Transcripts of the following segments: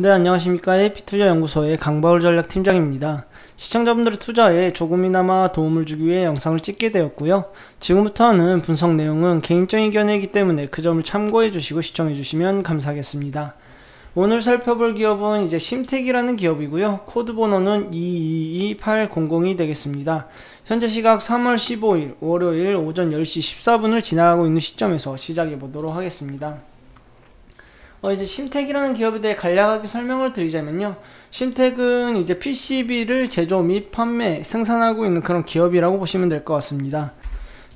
네, 안녕하십니까. AP투자연구소의 강바울 전략팀장입니다. 시청자분들의 투자에 조금이나마 도움을 주기 위해 영상을 찍게 되었고요. 지금부터 하는 분석 내용은 개인적인 견해이기 때문에 그 점을 참고해 주시고 시청해 주시면 감사하겠습니다. 오늘 살펴볼 기업은 이제 심택이라는 기업이고요. 코드 번호는 222800이 되겠습니다. 현재 시각 3월 15일 월요일 오전 10시 14분을 지나가고 있는 시점에서 시작해 보도록 하겠습니다. 이제 심택이라는 기업에 대해 간략하게 설명을 드리자면요. 심택은 이제 PCB를 제조 및 판매, 생산하고 있는 그런 기업이라고 보시면 될 것 같습니다.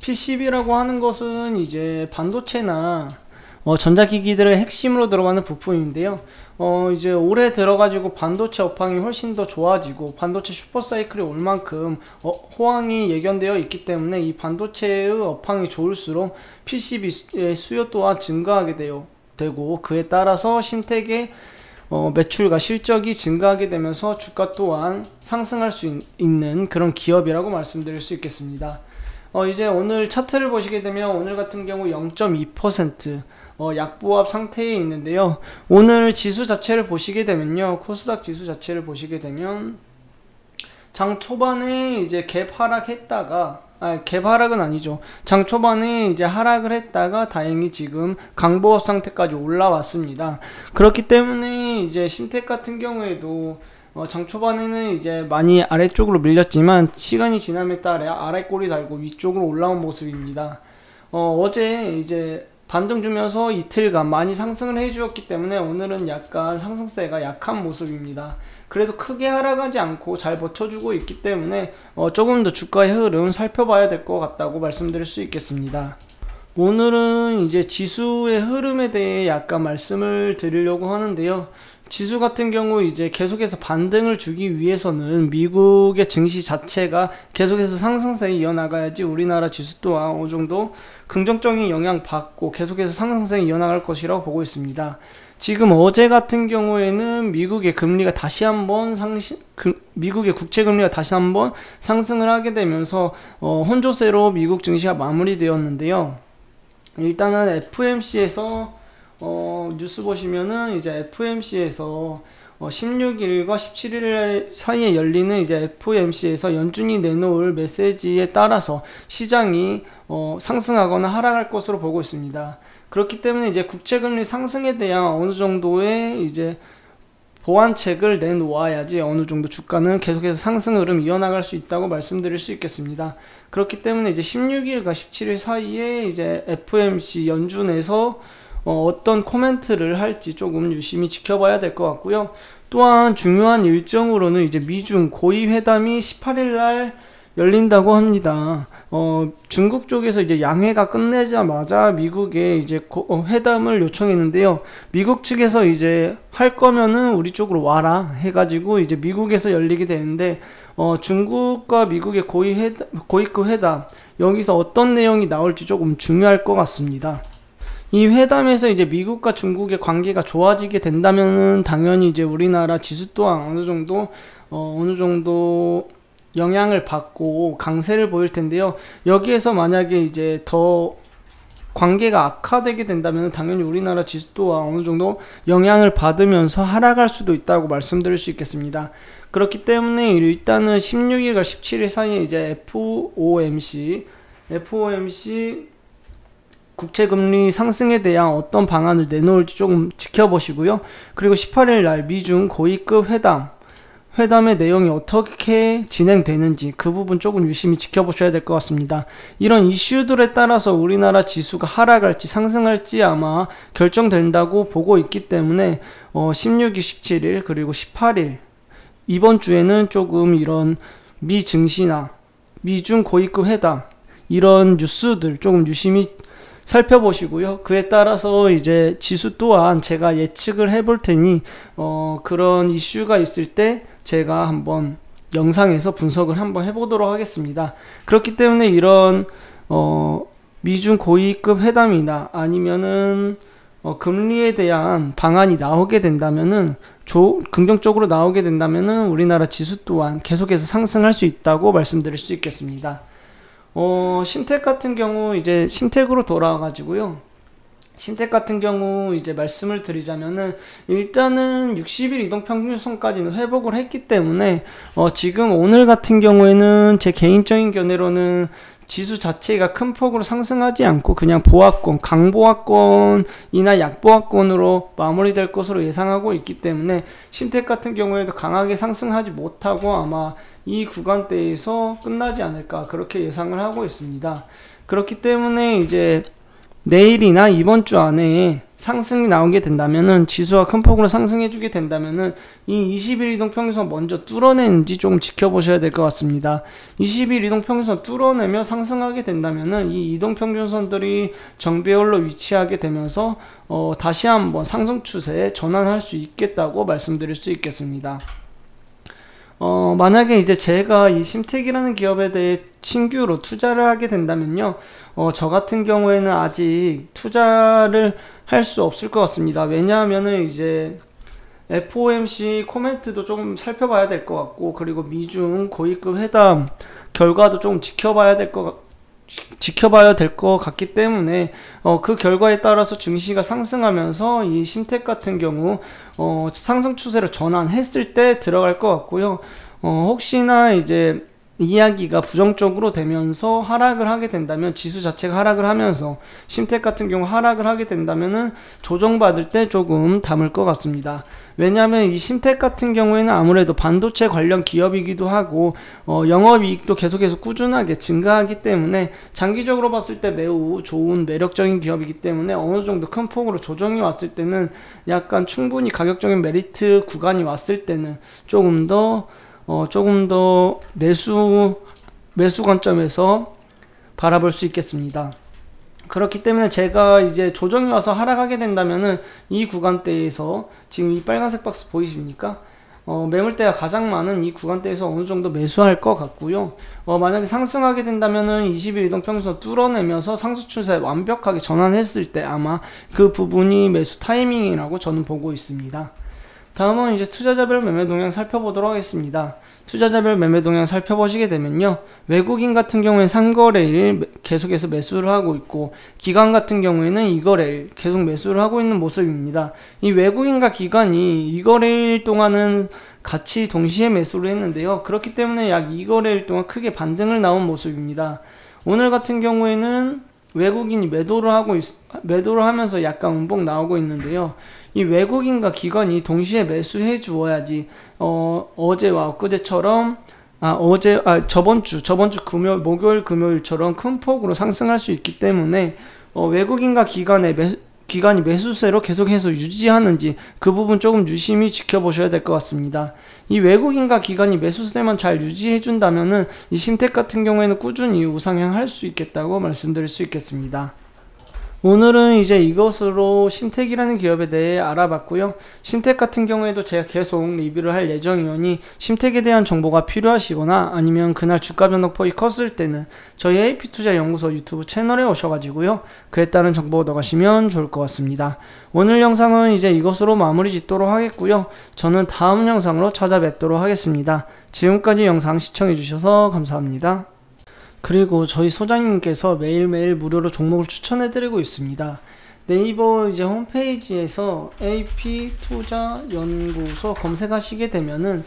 PCB라고 하는 것은 이제 반도체나 전자기기들의 핵심으로 들어가는 부품인데요. 이제 올해 들어가지고 반도체 업황이 훨씬 더 좋아지고 반도체 슈퍼사이클이 올 만큼 호황이 예견되어 있기 때문에 이 반도체의 업황이 좋을수록 PCB의 수요 또한 증가하게 되고 그에 따라서 심택의 매출과 실적이 증가하게 되면서 주가 또한 상승할 수 있는 그런 기업이라고 말씀드릴 수 있겠습니다. 이제 오늘 차트를 보시게 되면 오늘 같은 경우 0.2% 약보합 상태에 있는데요. 오늘 지수 자체를 보시게 되면요. 코스닥 지수 자체를 보시게 되면 장 초반에 이제 갭 하락했다가 갭 하락은 아니죠. 장 초반에 이제 하락을 했다가 다행히 지금 강보합 상태까지 올라왔습니다. 그렇기 때문에 이제 심택 같은 경우에도 장 초반에는 이제 많이 아래쪽으로 밀렸지만 시간이 지남에 따라 아래꼬리 달고 위쪽으로 올라온 모습입니다. 어제 이제 반등 주면서 이틀간 많이 상승을 해주었기 때문에 오늘은 약간 상승세가 약한 모습입니다. 그래도 크게 하락하지 않고 잘 버텨주고 있기 때문에 조금 더 주가의 흐름 살펴봐야 될 것 같다고 말씀드릴 수 있겠습니다. 오늘은 이제 지수의 흐름에 대해 약간 말씀을 드리려고 하는데요. 지수 같은 경우 이제 계속해서 반등을 주기 위해서는 미국의 증시 자체가 계속해서 상승세에 이어나가야지 우리나라 지수 또한 어느 정도 긍정적인 영향 받고 계속해서 상승세에 이어나갈 것이라고 보고 있습니다. 지금 어제 같은 경우에는 미국의 금리가 다시 한번 미국의 국채 금리가 다시 한번 상승을 하게 되면서 혼조세로 미국 증시가 마무리되었는데요. 일단은 FOMC에서 뉴스 보시면은 이제 FOMC에서 16일과 17일 사이에 열리는 이제 FOMC에서 연준이 내놓을 메시지에 따라서 시장이 상승하거나 하락할 것으로 보고 있습니다. 그렇기 때문에 이제 국채금리 상승에 대한 어느 정도의 이제 보완책을 내놓아야지 어느 정도 주가는 계속해서 상승 흐름 이어나갈 수 있다고 말씀드릴 수 있겠습니다. 그렇기 때문에 이제 16일과 17일 사이에 이제 FOMC 연준에서 어떤 코멘트를 할지 조금 유심히 지켜봐야 될 것 같고요. 또한 중요한 일정으로는 이제 미중 고위 회담이 18일날 열린다고 합니다. 중국 쪽에서 이제 양회가 끝내자마자 미국에 이제 회담을 요청했는데요. 미국 측에서 이제 할 거면은 우리 쪽으로 와라 해가지고 이제 미국에서 열리게 되는데 중국과 미국의 고위급 회담 여기서 어떤 내용이 나올지 조금 중요할 것 같습니다. 이 회담에서 이제 미국과 중국의 관계가 좋아지게 된다면은 당연히 이제 우리나라 지수 또한 어느 정도 영향을 받고 강세를 보일 텐데요. 여기에서 만약에 이제 더 관계가 악화되게 된다면 당연히 우리나라 지수 또한 어느 정도 영향을 받으면서 하락할 수도 있다고 말씀드릴 수 있겠습니다. 그렇기 때문에 일단은 16일과 17일 사이에 이제 FOMC 국채금리 상승에 대한 어떤 방안을 내놓을지 조금 지켜보시고요. 그리고 18일 날 미중 고위급 회담의 내용이 어떻게 진행되는지 그 부분 조금 유심히 지켜보셔야 될 것 같습니다. 이런 이슈들에 따라서 우리나라 지수가 하락할지 상승할지 아마 결정된다고 보고 있기 때문에 16일, 17일 그리고 18일 이번 주에는 조금 이런 미 증시나 미중 고위급 회담 이런 뉴스들 조금 유심히 살펴보시고요. 그에 따라서 이제 지수 또한 제가 예측을 해볼 테니 그런 이슈가 있을 때 제가 한번 영상에서 분석을 한번 해보도록 하겠습니다. 그렇기 때문에 이런 미중 고위급 회담이나 아니면은 금리에 대한 방안이 나오게 된다면은 긍정적으로 나오게 된다면은 우리나라 지수 또한 계속해서 상승할 수 있다고 말씀드릴 수 있겠습니다. 심택 같은 경우 이제 심택으로 돌아와가지고요. 신택 같은 경우 이제 말씀을 드리자면은 일단은 60일 이동평균선까지는 회복을 했기 때문에 지금 오늘 같은 경우에는 제 개인적인 견해로는 지수 자체가 큰 폭으로 상승하지 않고 그냥 보합권, 강보합권이나 약보합권으로 마무리될 것으로 예상하고 있기 때문에 신택 같은 경우에도 강하게 상승하지 못하고 아마 이 구간대에서 끝나지 않을까 그렇게 예상을 하고 있습니다. 그렇기 때문에 이제 내일이나 이번 주 안에 상승이 나오게 된다면은 지수가 큰 폭으로 상승해 주게 된다면은 이 20일 이동평균선 먼저 뚫어내는지 조금 지켜보셔야 될 것 같습니다. 20일 이동평균선 뚫어내며 상승하게 된다면은 이 이동평균선들이 정배열로 위치하게 되면서 다시 한번 상승 추세에 전환할 수 있겠다고 말씀드릴 수 있겠습니다. 만약에 이제 제가 이 심택이라는 기업에 대해 신규로 투자를 하게 된다면요, 저 같은 경우에는 아직 투자를 할 수 없을 것 같습니다. 왜냐하면은 이제 FOMC 코멘트도 조금 살펴봐야 될 것 같고, 그리고 미중 고위급 회담 결과도 조금 지켜봐야 될 것 같기 때문에 그 결과에 따라서 증시가 상승하면서 이 심택 같은 경우 상승 추세로 전환했을 때 들어갈 것 같고요. 혹시나 이제 이야기가 부정적으로 되면서 하락을 하게 된다면, 지수 자체가 하락을 하면서 심택 같은 경우 하락을 하게 된다면은 조정받을 때 조금 담을 것 같습니다. 왜냐하면 이 심택 같은 경우에는 아무래도 반도체 관련 기업이기도 하고 영업이익도 계속해서 꾸준하게 증가하기 때문에 장기적으로 봤을 때 매우 좋은 매력적인 기업이기 때문에 어느 정도 큰 폭으로 조정이 왔을 때는 약간 충분히 가격적인 메리트 구간이 왔을 때는 조금 더 매수 관점에서 바라볼 수 있겠습니다. 그렇기 때문에 제가 이제 조정이 와서 하락하게 된다면은 이 구간대에서 지금 이 빨간색 박스 보이십니까? 매물대가 가장 많은 이 구간대에서 어느 정도 매수할 것 같고요. 만약에 상승하게 된다면은 20일 이동평균선 뚫어내면서 상승 추세 완벽하게 전환했을 때 아마 그 부분이 매수 타이밍이라고 저는 보고 있습니다. 다음은 이제 투자자별 매매 동향 살펴보도록 하겠습니다. 투자자별 매매 동향 살펴보시게 되면요, 외국인 같은 경우에 3거래일 계속해서 매수를 하고 있고, 기관 같은 경우에는 2거래일 계속 매수를 하고 있는 모습입니다. 이 외국인과 기관이 2거래일 동안은 같이 동시에 매수를 했는데요, 그렇기 때문에 약 2거래일 동안 크게 반등을 나온 모습입니다. 오늘 같은 경우에는 외국인이 매도를 하면서 약간 운봉 나오고 있는데요, 이 외국인과 기관이 동시에 매수해 주어야지 어제와 엊그제처럼 저번주 목요일 금요일처럼 큰 폭으로 상승할 수 있기 때문에 외국인과 기관이 매수세로 계속해서 유지하는지 그 부분 조금 유심히 지켜보셔야 될 것 같습니다. 이 외국인과 기관이 매수세만 잘 유지해 준다면은 이 심택 같은 경우에는 꾸준히 우상향할 수 있겠다고 말씀드릴 수 있겠습니다. 오늘은 이제 이것으로 심택이라는 기업에 대해 알아봤고요. 심택 같은 경우에도 제가 계속 리뷰를 할 예정이오니 심택에 대한 정보가 필요하시거나 아니면 그날 주가 변동폭이 컸을 때는 저희 AP투자연구소 유튜브 채널에 오셔가지고요, 그에 따른 정보 얻어가시면 좋을 것 같습니다. 오늘 영상은 이제 이것으로 마무리 짓도록 하겠고요. 저는 다음 영상으로 찾아뵙도록 하겠습니다. 지금까지 영상 시청해주셔서 감사합니다. 그리고 저희 소장님께서 매일매일 무료로 종목을 추천해드리고 있습니다. 네이버 이제 홈페이지에서 AP투자연구소 검색하시게 되면은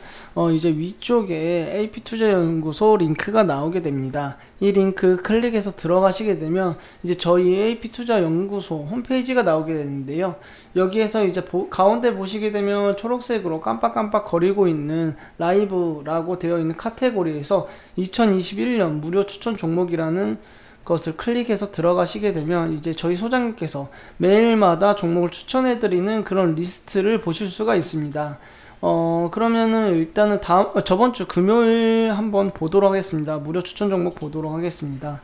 이제 위쪽에 AP투자연구소 링크가 나오게 됩니다. 이 링크 클릭해서 들어가시게 되면 이제 저희 AP투자연구소 홈페이지가 나오게 되는데요. 여기에서 이제 가운데 보시게 되면 초록색으로 깜빡깜빡 거리고 있는 라이브라고 되어 있는 카테고리에서 2021년 무료 추천 종목이라는 것을 클릭해서 들어가시게 되면 이제 저희 소장님께서 매일마다 종목을 추천해드리는 그런 리스트를 보실 수가 있습니다. 그러면은 일단은 저번주 금요일 한번 보도록 하겠습니다. 무료 추천 종목 보도록 하겠습니다.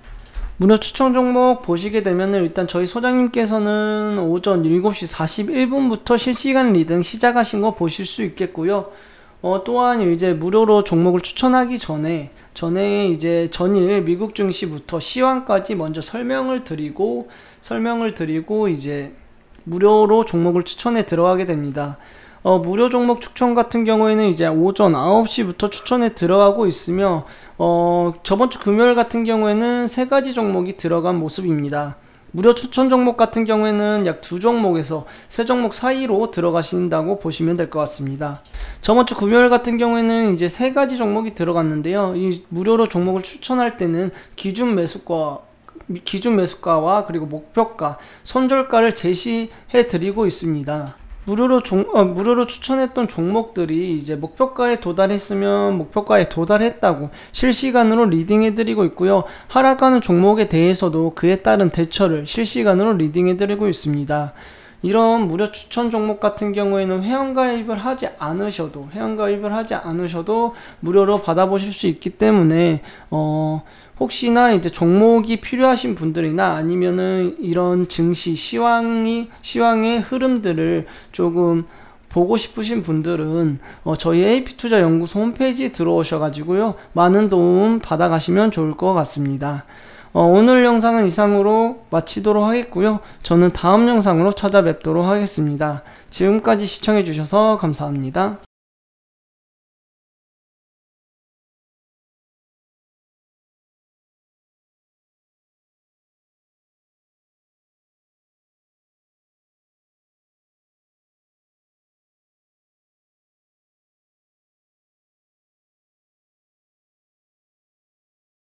무료 추천 종목 보시게 되면은 일단 저희 소장님께서는 오전 7시 41분부터 실시간 리딩 시작하신 거 보실 수 있겠고요. 또한 이제 무료로 종목을 추천하기 전에 이제 전일 미국 증시부터 시황까지 먼저 설명을 드리고 이제 무료로 종목을 추천에 들어가게 됩니다. 무료 종목 추천 같은 경우에는 이제 오전 9시부터 추천에 들어가고 있으며 저번주 금요일 같은 경우에는 3가지 종목이 들어간 모습입니다. 무료 추천 종목 같은 경우에는 약 2종목에서 3종목 사이로 들어가신다고 보시면 될 것 같습니다. 저번 주 금요일 같은 경우에는 이제 3가지 종목이 들어갔는데요. 이 무료로 종목을 추천할 때는 기준 매수가와 그리고 목표가, 손절가를 제시해 드리고 있습니다. 무료로 추천했던 종목들이 이제 목표가에 도달했으면 목표가에 도달했다고 실시간으로 리딩해 드리고 있고요. 하락하는 종목에 대해서도 그에 따른 대처를 실시간으로 리딩해 드리고 있습니다. 이런 무료 추천 종목 같은 경우에는 회원가입을 하지 않으셔도 무료로 받아보실 수 있기 때문에 혹시나 이제 종목이 필요하신 분들이나 아니면은 이런 증시 시황의 흐름들을 조금 보고 싶으신 분들은 저희 AP투자연구소 홈페이지에 들어오셔가지고요, 많은 도움 받아가시면 좋을 것 같습니다. 오늘 영상은 이상으로 마치도록 하겠고요. 저는 다음 영상으로 찾아뵙도록 하겠습니다. 지금까지 시청해주셔서 감사합니다.